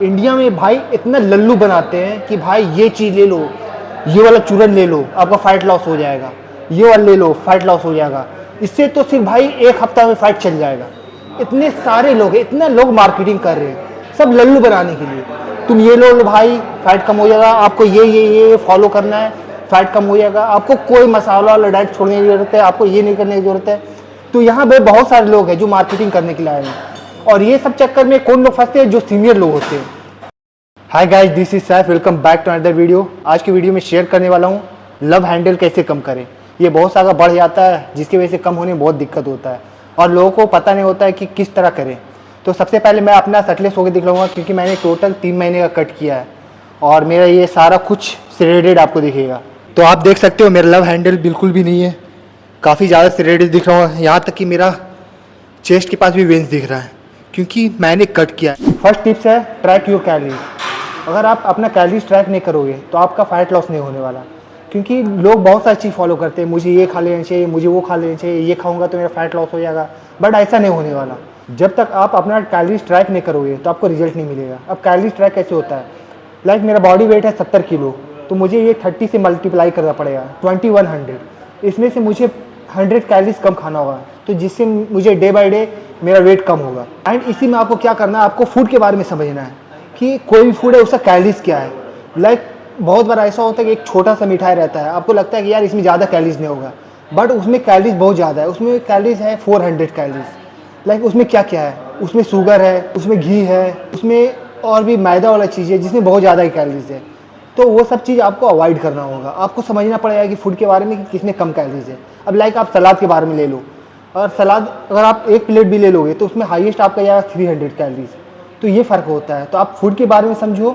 India में भाई इतना लल्लू बनाते हैं कि भाई ये चीज़ ले लो, ये वाला चूरन ले लो, आपका फाइट लॉस हो जाएगा, ये वाला ले लो, फाइट लॉस हो जाएगा। इससे तो सिर्फ भाई एक हफ्ता में फाइट चल जाएगा। इतने सारे लोग हैं, इतने लोग मार्केटिंग कर रहे हैं सब लल्लू बनाने के लिए। तुम ये लो भाई, फाइट कम हो जाएगा, आपको ये फॉलो करना है, फाइट कम हो जाएगा। आपको कोई मसाला वाला डाइट छोड़ने की जरूरत है, आपको ये नहीं करने की जरूरत है। तो यहाँ पे बहुत सारे लोग हैं जो मार्केटिंग करने के लिए आए हैं, और ये सब चक्कर में कौन लोग फंसते हैं? जो सीनियर लोग होते हैं। Hi guys, this is Saif, welcome back to another video. आज की वीडियो में शेयर करने वाला हूँ लव हैंडल कैसे कम करें। ये बहुत सारा बढ़ जाता है जिसकी वजह से कम होने में बहुत दिक्कत होता है और लोगों को पता नहीं होता है कि किस तरह करें। तो सबसे पहले मैं अपना सटलेस होकर दिखलाऊंगा, क्योंकि मैंने टोटल 3 महीने का कट किया है और मेरा ये सारा कुछ श्रेडेड आपको दिखेगा। तो आप देख सकते हो मेरा लव हैंडल बिल्कुल भी नहीं है, काफ़ी ज़्यादा श्रेडेड दिख रहा है। यहाँ तक कि मेरा चेस्ट के पास भी वेंस दिख रहा है, क्योंकि मैंने कट किया है। फर्स्ट टिप्स है ट्रैक योर कैलोरीज। अगर आप अपना कैलोरीज ट्रैक नहीं करोगे तो आपका फैट लॉस नहीं होने वाला, क्योंकि लोग बहुत सारी चीज़ फॉलो करते हैं। मुझे ये खा लेना चाहिए, मुझे वो खा लेना चाहिए, ये खाऊंगा तो मेरा फैट लॉस हो जाएगा, बट ऐसा नहीं होने वाला। जब तक आप अपना कैलोरीज ट्रैक नहीं करोगे तो आपको रिजल्ट नहीं मिलेगा। अब कैलोरीज ट्रैक कैसे होता है? लाइक मेरा बॉडी वेट है 70 किलो, तो मुझे ये 30 से मल्टीप्लाई करना पड़ेगा 2100। इसमें से मुझे 100 कैलोरीज कम खाना होगा, तो जिससे मुझे डे बाई डे मेरा वेट कम होगा। एंड इसी में आपको क्या करना है, आपको फूड के बारे में समझना है कि कोई भी फूड है उसका कैलोरीज क्या है। लाइक बहुत बार ऐसा होता है कि एक छोटा सा मिठाई रहता है, आपको लगता है कि यार इसमें ज़्यादा कैलोरीज नहीं होगा, बट उसमें कैलोरीज बहुत ज़्यादा है। उसमें कैलोरीज है 400 कैलोरीज। लाइक उसमें क्या क्या है? उसमें शुगर है, उसमें घी है, उसमें और भी मैदा वाला चीज़ है जिसमें बहुत ज़्यादा कैलोरीज है। तो वो सब चीज़ आपको अवॉइड करना होगा। आपको समझना पड़ेगा कि फूड के बारे में कि किसमें कम कैलोरीज है। अब लाइक आप सलाद के बारे में ले लो, और सलाद अगर आप एक प्लेट भी ले लोगे तो उसमें हाईएस्ट आपका जाएगा 300 कैलोरीज। तो ये फ़र्क होता है। तो आप फूड के बारे में समझो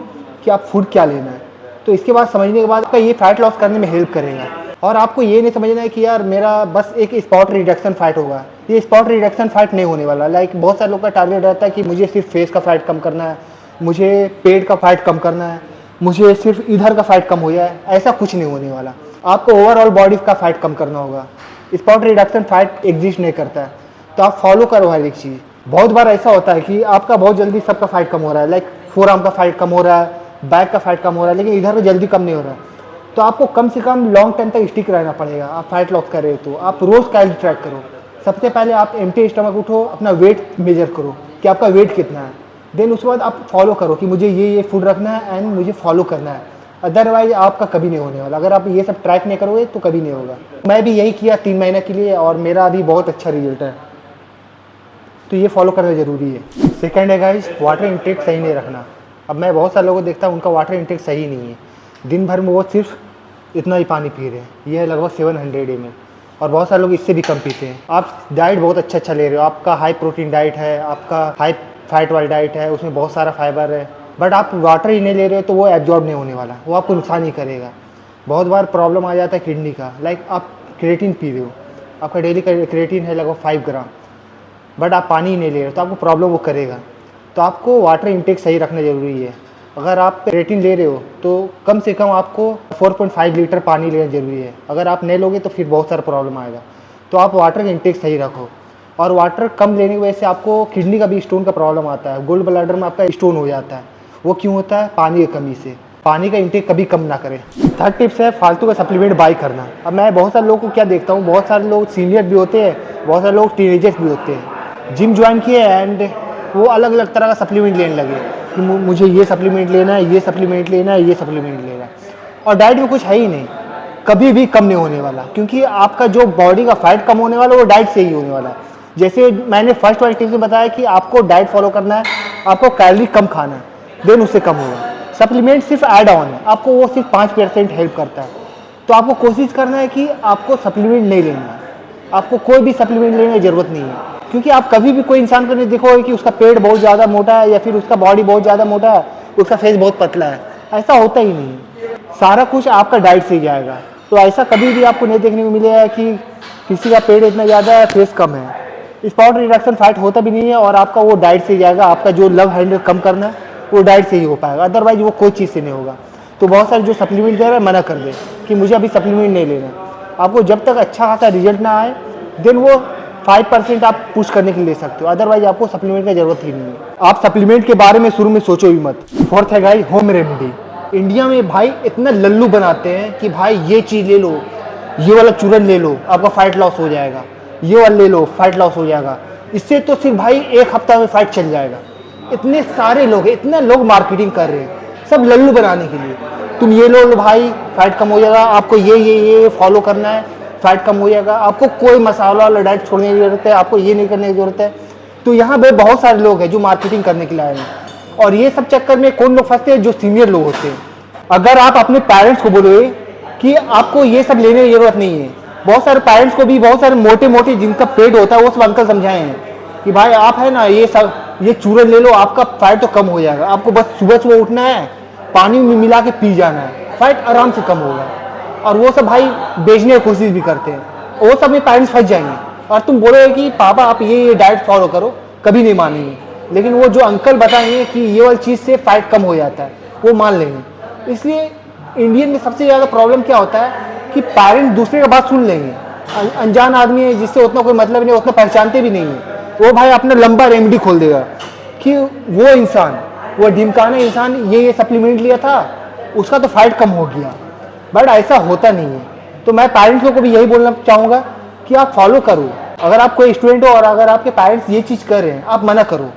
कि आप फूड क्या लेना है, तो इसके बाद समझने के बाद आपका ये फैट लॉस करने में हेल्प करेगा। और आपको ये नहीं समझना है कि यार मेरा बस एक स्पॉट रिडक्शन फैट होगा। ये स्पॉट रिडक्शन फैट नहीं होने वाला। लाइक बहुत सारे लोग का टारगेट रहता है कि मुझे सिर्फ फेस का फैट कम करना है, मुझे पेट का फैट कम करना है, मुझे सिर्फ इधर का फैट कम हो जाए। ऐसा कुछ नहीं होने वाला। आपको ओवरऑल बॉडी का फैट कम करना होगा। स्पॉट रिडक्शन फैट एग्जिस्ट नहीं करता है, तो आप फॉलो करो हर एक चीज़। बहुत बार ऐसा होता है कि आपका बहुत जल्दी सबका फैट कम हो रहा है, लाइक फोर आर्म का फैट कम हो रहा है, बैक का फैट कम हो रहा है, लेकिन इधर का जल्दी कम नहीं हो रहा है। तो आपको कम से कम लॉन्ग टाइम तक स्टिक रहना पड़ेगा। आप फैट लॉस कर रहे हो तो आप रोज़ कैलोरी ट्रैक करो। सबसे पहले आप एम्प्टी स्टमक उठो, अपना वेट मेजर करो कि आपका वेट कितना है। देन उसके बाद आप फॉलो करो कि मुझे ये फूड रखना है एंड मुझे फॉलो करना है। अदरवाइज आपका कभी नहीं होने वाला। अगर आप ये सब ट्रैक नहीं करोगे तो कभी नहीं होगा। मैं भी यही किया 3 महीने के लिए और मेरा अभी बहुत अच्छा रिजल्ट है, तो ये फॉलो करना ज़रूरी है। सेकंड है गाइस, वाटर इंटेक सही नहीं रखना। अब मैं बहुत सारे लोगों को देखता हूँ उनका वाटर इंटेक सही नहीं है। दिन भर में वो सिर्फ इतना ही पानी पी रहे हैं। ये है लगभग 700 ml, और बहुत सारे लोग इससे भी कम पीते हैं। आप डाइट बहुत अच्छा ले रहे हो, आपका हाई प्रोटीन डाइट है, आपका हाई फैट वाली डाइट है, उसमें बहुत सारा फाइबर है, बट आप वाटर ही नहीं ले रहे हो तो वो एब्जॉर्ब नहीं होने वाला, वो आपको नुकसान ही करेगा। बहुत बार प्रॉब्लम आ जाता है किडनी का। लाइक आप क्रिएटिन पी रहे हो, आपका डेली क्रिएटिन है लगभग 5 ग्राम, बट आप पानी ही नहीं ले रहे हो तो आपको प्रॉब्लम वो करेगा। तो आपको वाटर इंटेक सही रखना ज़रूरी है। अगर आप क्रिएटिन ले रहे हो तो कम से कम आपको 4.5 लीटर पानी लेना ज़रूरी है। अगर आप नहीं लोगे तो फिर बहुत सारा प्रॉब्लम आएगा। तो आप वाटर इंटेक सही रखो। और वाटर कम लेने की वजह से आपको किडनी का भी स्टोन का प्रॉब्लम आता है, गोल्ड ब्लैडर में आपका स्टोन हो जाता है। वो क्यों होता है? पानी की कमी से। पानी का इंटेक कभी कम ना करें। थर्ड टिप्स है फालतू का सप्लीमेंट बाई करना। अब मैं बहुत सारे लोगों को क्या देखता हूँ, बहुत सारे लोग सीनियर भी होते हैं, बहुत सारे लोग टीनेजर्स भी होते हैं, जिम ज्वाइन किए एंड वो अलग अलग तरह का सप्लीमेंट लेने लगे कि मुझे ये सप्लीमेंट लेना है, ये सप्लीमेंट लेना है, ये सप्लीमेंट लेना है, और डाइट में कुछ है ही नहीं। कभी भी कम नहीं होने वाला, क्योंकि आपका जो बॉडी का फैट कम होने वाला वो डाइट से ही होने वाला है। जैसे मैंने फर्स्ट वाली टिप्स में बताया कि आपको डाइट फॉलो करना है, आपको कैलोरी कम खाना है, देन उससे कम होगा। सप्लीमेंट सिर्फ ऐड ऑन है, आपको वो सिर्फ 5% हेल्प करता है। तो आपको कोशिश करना है कि आपको सप्लीमेंट नहीं लेना है। आपको कोई भी सप्लीमेंट लेने की ज़रूरत नहीं है, क्योंकि आप कभी भी कोई इंसान को नहीं देखोगे कि उसका पेट बहुत ज़्यादा मोटा है या फिर उसका बॉडी बहुत ज़्यादा मोटा है, उसका फेस बहुत पतला है। ऐसा होता ही नहीं। सारा कुछ आपका डाइट से ही जाएगा। तो ऐसा कभी भी आपको नहीं देखने को मिलेगा कि किसी का पेट इतना ज़्यादा है, फेस कम है। स्पॉट रिडक्शन फैट होता भी नहीं है, और आपका वो डाइट से ही जाएगा। आपका जो लव हैंडल कम करना है वो डाइट से ही हो पाएगा, अदरवाइज वो कोई चीज़ से नहीं होगा। तो बहुत सारे जो सप्लीमेंट दे रहे हैं मना कर दे कि मुझे अभी सप्लीमेंट नहीं लेना। आपको जब तक अच्छा खासा रिजल्ट ना आए, देन वो 5% आप पुश करने के लिए ले सकते हो, अदरवाइज आपको सप्लीमेंट की जरूरत ही नहीं है। आप सप्लीमेंट के बारे में शुरू में सोचो ही मत। फोर्थ है भाई होम रेमेडी। इंडिया में भाई इतना लल्लू बनाते हैं कि भाई ये चीज़ ले लो, ये वाला चूरन ले लो, आपका फाइट लॉस हो जाएगा, ये वाला ले लो, फाइट लॉस हो जाएगा। इससे तो सिर्फ भाई एक हफ्ता में फाइट चल जाएगा। इतने सारे लोग हैं, इतने लोग मार्केटिंग कर रहे हैं सब लल्लू बनाने के लिए। तुम ये लो भाई फाइट कम हो जाएगा, आपको ये फॉलो करना है, फाइट कम हो जाएगा, आपको कोई मसाला वाला डाइट छोड़ने की जरूरत है, आपको ये नहीं करने की जरूरत है। तो यहाँ पे बहुत सारे लोग हैं जो मार्केटिंग करने के लिए आए हैं, और ये सब चक्कर में कौन लोग फंसते हैं? जो सीनियर लोग होते हैं। अगर आप अपने पेरेंट्स को बोलोगे कि आपको ये सब लेने की जरूरत नहीं है, बहुत सारे पेरेंट्स को भी बहुत सारे मोटे मोटे जिनका पेट होता है वो सब अंकल समझाए हैं कि भाई आप है ना ये चूरन ले लो, आपका फाइट तो कम हो जाएगा, आपको बस सुबह सुबह उठना है, पानी में मिला के पी जाना है, फाइट आराम से कम होगा। और वो सब भाई बेचने की कोशिश भी करते हैं, वो सब में पेरेंट्स फंस जाएंगे। और तुम बोलोगे कि पापा आप ये डाइट फॉलो करो, कभी नहीं मानेंगे। लेकिन वो जो अंकल बताएंगे कि ये वाली चीज़ से फाइट कम हो जाता है, वो मान लेंगे। इसलिए इंडियन में सबसे ज़्यादा प्रॉब्लम क्या होता है कि पेरेंट्स दूसरे का बात सुन लेंगे। अनजान आदमी है जिससे उतना कोई मतलब नहीं, उतना पहचानते भी नहीं है, वो भाई अपना लंबा रेमेडी खोल देगा कि वो इंसान, वो ढिमकाना इंसान ये सप्लीमेंट लिया था, उसका तो फाइट कम हो गया। बट ऐसा होता नहीं है। तो मैं पेरेंट्स को भी यही बोलना चाहूँगा कि आप फॉलो करो। अगर आप कोई स्टूडेंट हो और अगर आपके पेरेंट्स ये चीज़ कर रहे हैं, आप मना करो,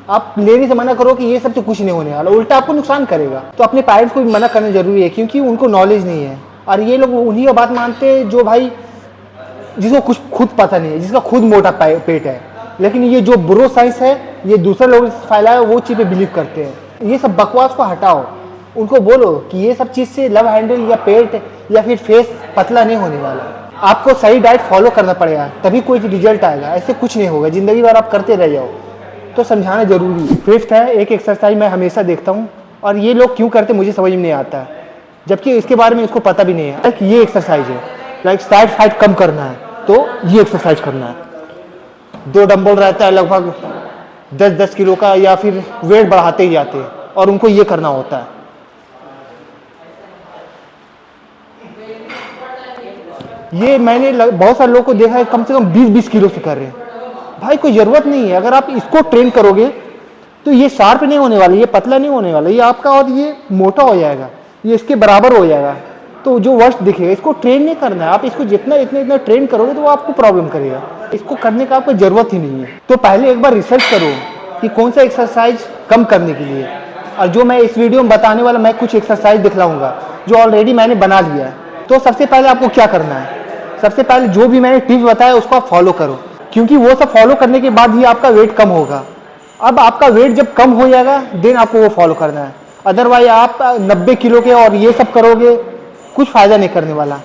आप लेने से मना करो कि ये सब तो कुछ नहीं होने वाला, उल्टा आपको नुकसान करेगा। तो अपने पेरेंट्स को भी मना करना जरूरी है, क्योंकि उनको नॉलेज नहीं है। और ये लोग उन्हीं की बात मानते हैं जो भाई जिसको कुछ खुद पता नहीं है, जिसका खुद मोटा पेट है। लेकिन ये जो ब्रो साइंस है, ये दूसरे लोगों से फैला है, वो चीज़ पे बिलीव करते हैं। ये सब बकवास को हटाओ, उनको बोलो कि ये सब चीज़ से लव हैंडल या पेट या फिर फेस पतला नहीं होने वाला। आपको सही डाइट फॉलो करना पड़ेगा, तभी कोई रिजल्ट आएगा, ऐसे कुछ नहीं होगा। ज़िंदगी भर आप करते रह जाओ, तो समझाना जरूरी है। फिफ्थ है एक एक्सरसाइज मैं हमेशा देखता हूँ, और ये लोग क्यों करते मुझे समझ में नहीं आता है, जबकि इसके बारे में इसको पता भी नहीं है। लाइक ये एक्सरसाइज है, लाइक साइड फाइट कम करना है तो ये एक्सरसाइज करना है। 2 डंबल रहता है लगभग 10-10 किलो का, या फिर वेट बढ़ाते ही जाते हैं, और उनको ये करना होता है। ये मैंने बहुत सारे लोगों को देखा है कम से कम 20-20 किलो से कर रहे हैं। भाई कोई ज़रूरत नहीं है। अगर आप इसको ट्रेन करोगे तो ये शार्प नहीं होने वाला, ये पतला नहीं होने वाला, ये आपका और ये मोटा हो जाएगा, ये इसके बराबर हो जाएगा, तो जो वर्स्ट दिखेगा। इसको ट्रेन नहीं करना है। आप इसको जितना इतना ट्रेन करोगे तो वो आपको प्रॉब्लम करेगा। इसको करने का आपको ज़रूरत ही नहीं है। तो पहले एक बार रिसर्च करो कि कौन सा एक्सरसाइज कम करने के लिए। और जो मैं इस वीडियो में बताने वाला, मैं कुछ एक्सरसाइज दिखलाऊंगा जो ऑलरेडी मैंने बना लिया है। तो सबसे पहले आपको क्या करना है, सबसे पहले जो भी मैंने टिप्स बताया उसको आप फॉलो करो, क्योंकि वो सब फॉलो करने के बाद ही आपका वेट कम होगा। अब आपका वेट जब कम हो जाएगा देन आपको वो फॉलो करना है। अदरवाइज आप 90 किलो के और ये सब करोगे, कुछ फ़ायदा नहीं करने वाला।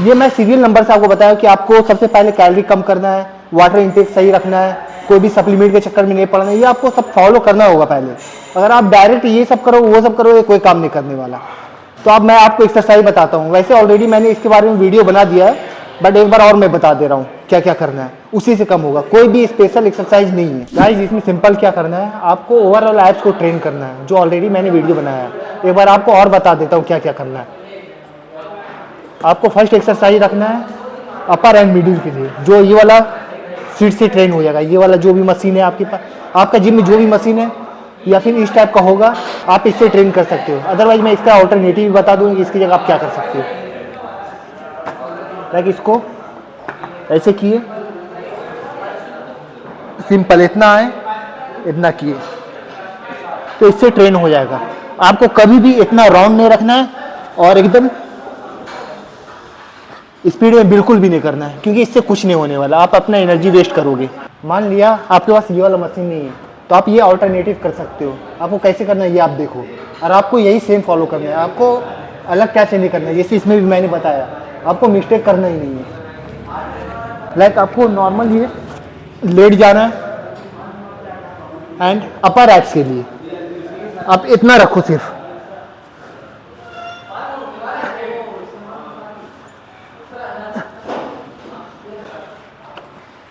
ये मैं सीरियल नंबर से आपको बताया कि आपको सबसे पहले कैलोरी कम करना है, वाटर इंटेक सही रखना है, कोई भी सप्लीमेंट के चक्कर में नहीं पड़ना है। ये आपको सब फॉलो करना होगा पहले। अगर आप डायरेक्ट ये सब करो वो सब करो, कोई काम नहीं करने वाला। तो अब मैं आपको एक्सरसाइज बताता हूँ। वैसे ऑलरेडी मैंने इसके बारे में वीडियो बना दिया है, बट एक बार और मैं बता दे रहा हूँ क्या क्या करना है, उसी से कम होगा। कोई भी स्पेशल एक्सरसाइज नहीं है गाइस। इसमें सिंपल क्या करना है, आपको ओवरऑल एब्स को ट्रेन करना है, जो ऑलरेडी मैंने वीडियो बनाया है। एक बार आपको और बता देता हूँ क्या क्या करना है। आपको फर्स्ट एक्सरसाइज रखना है अपर एंड मिडिल के लिए, जो ये वाला सीट से ट्रेन हो जाएगा। ये वाला जो भी मशीन है आपके पास, आपका जिम में जो भी मशीन है या फिर इस टाइप का होगा, आप इससे ट्रेन कर सकते हो। अदरवाइज मैं इसका ऑल्टरनेटिव बता दूँगी, इसकी जगह आप क्या कर सकते हो। लाइक इसको ऐसे किए, सिंपल इतना है, इतना किए, तो इससे ट्रेन हो जाएगा। आपको कभी भी इतना राउंड नहीं रखना है और एकदम स्पीड में बिल्कुल भी नहीं करना है, क्योंकि इससे कुछ नहीं होने वाला। आप अपना एनर्जी वेस्ट करोगे। मान लिया आपके पास ये वाला मशीन नहीं है, तो आप ये ऑल्टरनेटिव कर सकते हो। आपको कैसे करना है ये आप देखो, और आपको यही सेम फॉलो करना है। आपको अलग क्या चेंज नहीं करना है, जैसे इसमें भी मैंने बताया, आपको मिस्टेक करना ही नहीं है। लाइक आपको नॉर्मल ये लेट जाना है, एंड अपर एब्स के लिए आप इतना रखो सिर्फ,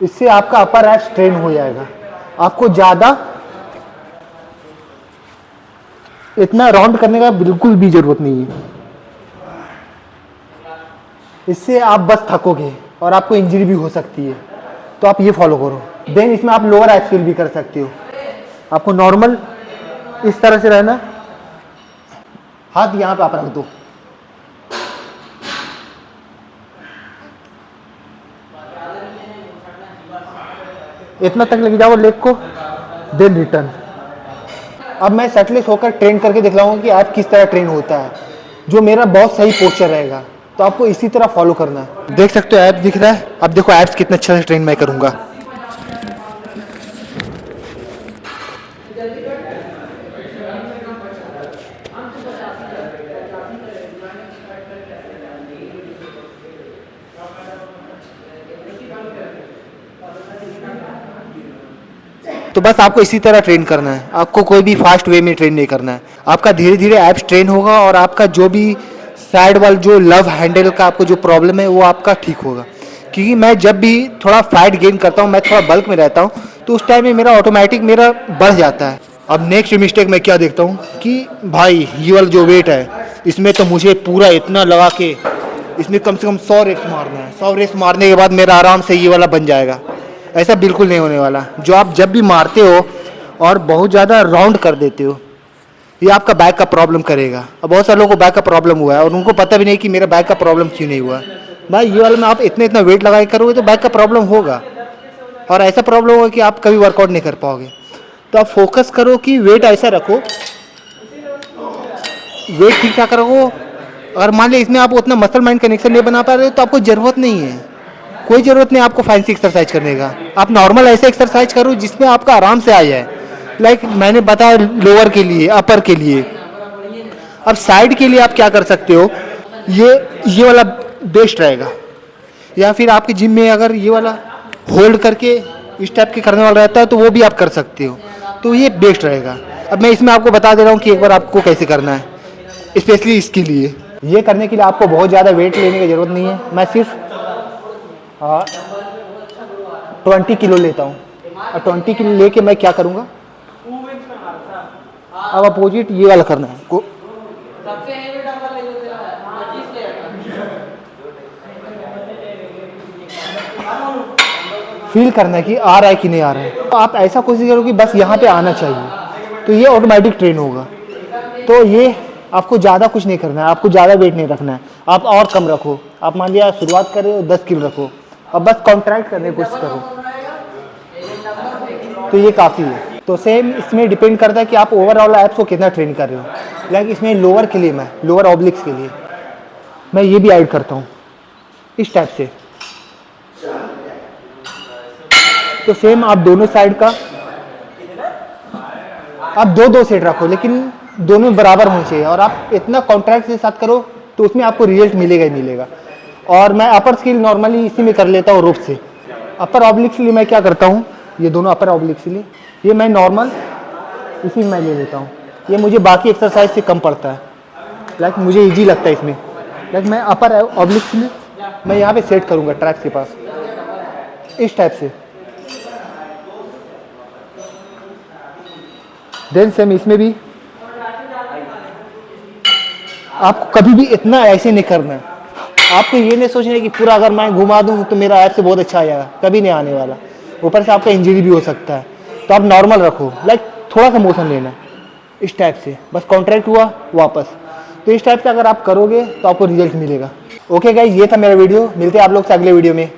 इससे आपका अपर एब्स ट्रेन हो जाएगा। आपको ज़्यादा इतना राउंड करने का बिल्कुल भी जरूरत नहीं है। इससे आप बस थकोगे और आपको इंजरी भी हो सकती है। तो आप ये फॉलो करो। देन इसमें आप लोअर एब्स फील भी कर सकते हो। आपको नॉर्मल इस तरह से रहना, हाथ यहाँ पे आप रख दो, इतना तक लेके जाओ लेग को, देन रिटर्न। अब मैं सेटलेस होकर ट्रेन करके दिखलाऊंगा कि ऐप किस तरह ट्रेन होता है, जो मेरा बहुत सही पोस्चर रहेगा। तो आपको इसी तरह फॉलो करना है। देख सकते हो ऐप दिख रहा है। अब देखो ऐप्स कितना अच्छा से ट्रेन मैं करूंगा। तो बस आपको इसी तरह ट्रेन करना है, आपको कोई भी फास्ट वे में ट्रेन नहीं करना है। आपका धीरे धीरे ऐप्स ट्रेन होगा और आपका जो भी साइड वाल जो लव हैंडल का आपको जो प्रॉब्लम है वो आपका ठीक होगा। क्योंकि मैं जब भी थोड़ा फाइट गेन करता हूँ, मैं थोड़ा बल्क में रहता हूँ, तो उस टाइम में मेरा ऑटोमेटिक मेरा बढ़ जाता है। अब नेक्स्ट मिस्टेक मैं क्या देखता हूँ कि भाई ये वाला जो वेट है इसमें तो मुझे पूरा इतना लगा के इसमें कम से कम 100 रेप्स मारना है। 100 रेप्स मारने के बाद मेरा आराम से ये वाला बन जाएगा। ऐसा बिल्कुल नहीं होने वाला। जो आप जब भी मारते हो और बहुत ज़्यादा राउंड कर देते हो, ये आपका बैक का प्रॉब्लम करेगा। अब बहुत सारे लोगों को बैक का प्रॉब्लम हुआ है और उनको पता भी नहीं कि मेरा बैक का प्रॉब्लम क्यों नहीं हुआ। भाई ये वाला में आप इतना इतना वेट लगा के करोगे तो बैक का प्रॉब्लम होगा, और ऐसा प्रॉब्लम होगा कि आप कभी वर्कआउट नहीं कर पाओगे। तो आप फोकस करो कि वेट ऐसा रखो, वेट ठीक ठाक रखो। अगर मान लीजिए इसमें आप उतना मसल माइंड कनेक्शन नहीं बना पा रहे हो तो आपको ज़रूरत नहीं है, कोई ज़रूरत नहीं आपको फैंसी एक्सरसाइज करने का। आप नॉर्मल ऐसे एक्सरसाइज करो जिसमें आपका आराम से आ जाए। लाइक मैंने बताया लोअर के लिए, अपर के लिए। अब साइड के लिए आप क्या कर सकते हो, ये वाला बेस्ट रहेगा। या फिर आपके जिम में अगर ये वाला होल्ड करके इस टाइप के करने वाला रहता है तो वो भी आप कर सकते हो, तो ये बेस्ट रहेगा। अब मैं इसमें आपको बता दे रहा हूँ कि एक बार आपको कैसे करना है, स्पेशली इसके लिए। ये करने के लिए आपको बहुत ज़्यादा वेट लेने की ज़रूरत नहीं है। मैं सिर्फ 20 किलो लेता हूँ, और 20 किलो लेके मैं क्या करूँगा, अब अपोजिट ये वाला करना है को। फील करना है कि आ रहा है कि नहीं आ रहा है। तो आप ऐसा कोशिश करो कि बस यहाँ पे आना चाहिए, तो ये ऑटोमेटिक ट्रेन होगा। तो ये आपको ज़्यादा कुछ नहीं करना है, आपको ज़्यादा वेट नहीं रखना है। आप और कम रखो। आप मान लिया शुरुआत कर रहे हो 10 किलो रखो, अब बस कॉन्ट्रैक्ट करने की कोशिश करो, तो ये काफ़ी है। तो सेम इसमें डिपेंड करता है कि आप ओवरऑल ऐप्स को कितना ट्रेन कर रहे हो। लाइक इसमें लोअर के लिए, मैं लोअर ऑब्लिक्स के लिए मैं ये भी ऐड करता हूँ इस टाइप से। तो सेम आप दोनों साइड का आप दो सेट रखो, लेकिन दोनों बराबर होने चाहिए, और आप इतना कॉन्ट्रैक्ट के साथ करो तो उसमें आपको रिजल्ट मिलेगा ही मिलेगा। और मैं अपर स्किल नॉर्मली इसी में कर लेता हूँ, रोप से। अपर ऑब्लिक्स के लिए मैं क्या करता हूँ, ये दोनों अपर ऑब्लिक्स के लिए ये मैं नॉर्मल इसी में मैं ले लेता हूँ। ये मुझे बाकी एक्सरसाइज से कम पड़ता है, लाइक मुझे ईजी लगता है इसमें। लाइक मैं अपर ऑब्लिक्स में मैं यहाँ पे सेट करूँगा ट्रैक के पास इस टाइप से। देन सेम इसमें भी आपको कभी भी इतना ऐसे नहीं करना है। आपको ये नहीं सोचना है कि पूरा अगर मैं घुमा दूँ तो मेरा ऐप से बहुत अच्छा आ जाएगा, कभी नहीं आने वाला। ऊपर से आपका इंजरी भी हो सकता है। तो आप नॉर्मल रखो, लाइक थोड़ा सा मोशन लेना इस टाइप से, बस कॉन्ट्रैक्ट हुआ वापस। तो इस टाइप से अगर आप करोगे तो आपको रिजल्ट मिलेगा। ओके गाइस, ये था मेरा वीडियो। मिलते हैं आप लोग से अगले वीडियो में।